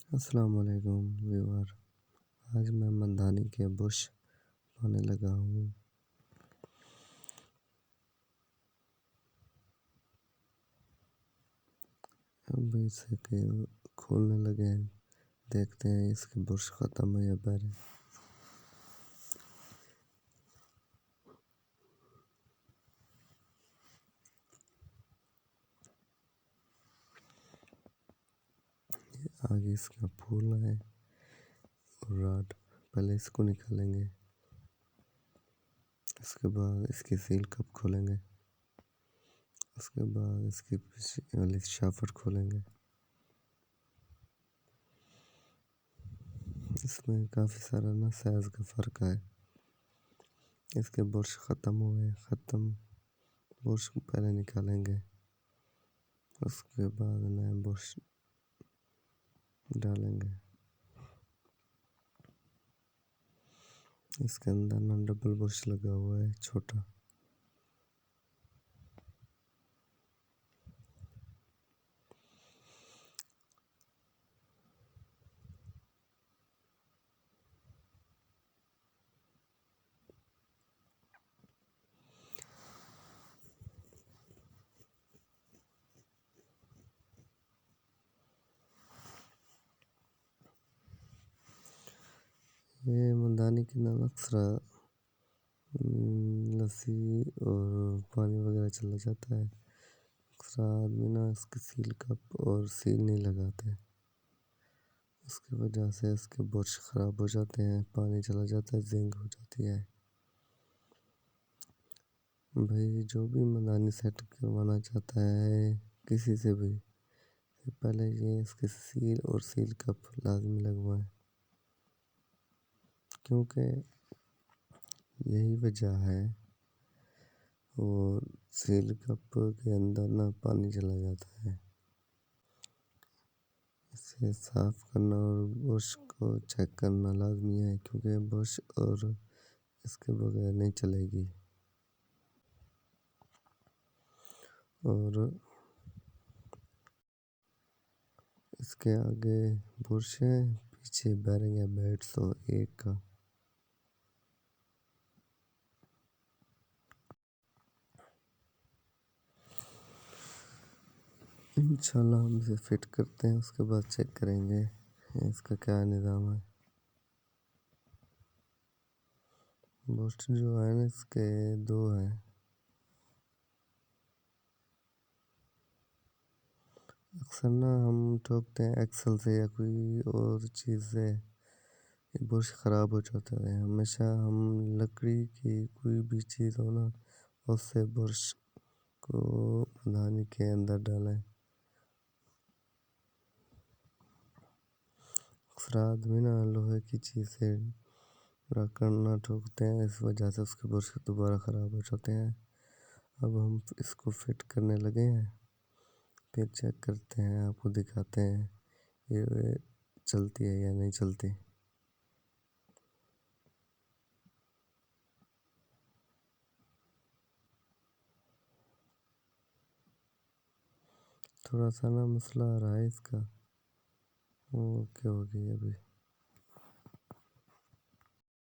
السلام علیکم ویور، آج میں مندانی کے برش دھونے لگا ہوں۔ اب اسے کھولنے لگے ہیں، دیکھتے ہیں اس کے برش ختم ہے یا بھرے۔ آگے اس کا پھول ہے اور راڈ، پہلے اس کو نکالیں گے، اس کے بعد اس کی سیل کپ کھولیں گے، اس کے بعد اس کی پیچھے والی شافٹ کھولیں گے۔ اس میں کافی سارا سائز کا فرق ہے۔ اس کے برش ختم ہوئے، برش کو پہلے نکالیں گے، اس کے بعد نئے برش ڈالیں گے۔ اس کے اندر ڈبل برش لگا ہوا ہے، چھوٹا۔ یہ مندانی کے اندر اکثر لسی اور پانی وغیرہ چلا جاتا ہے۔ اکثر آدمی اس کی سیل کپ اور سیل نہیں لگاتے، اس کی وجہ سے اس کے برش خراب ہو جاتے ہیں، پانی چلا جاتا ہے، زنگ ہو جاتی ہے۔ بھائی جو بھی مندانی سیٹ کروانا چاہتا ہے کسی سے بھی، پہلے یہ اس کی سیل اور سیل کپ لازمی لگوائیں، کیونکہ یہی وجہ ہے۔ اور سیل کپ کے اندر پانی چلا جاتا ہے، اسے صاف کرنا اور برش کو چیک کرنا لازمی ہے، کیونکہ برش اور اس کے بغیر نہیں چلے گی۔ اور اس کے آگے برش ہے، پیچھے بیرنگ ہے بیٹ 101 کا۔ انشاءاللہ ہم اسے فٹ کرتے ہیں، اس کے بعد چیک کریں گے اس کا کیا نظام ہے۔ برش جو ہے اس کے 2 ہیں، اکثر ہم ٹھوکتے ہیں ایکسل سے یا کوئی اور چیز سے، برش خراب ہو جاتا ہے۔ ہمیشہ ہم لکڑی کی کوئی بھی چیز ہو اس سے برش کو مندانی کے اندر ڈالیں۔ اکثر آدمی لوہے کی چیز سے راکڑ ٹھوکتے ہیں، اس وجہ سے اس کے برش دوبارہ خراب ہو جاتے ہیں۔ اب ہم اس کو فٹ کرنے لگے ہیں، پھر چیک کرتے ہیں، آپ کو دکھاتے ہیں یہ چلتی ہے یا نہیں چلتی۔ تھوڑا سا مسئلہ آ رہا ہے اس کا، اوکے ہو گئی ابھی۔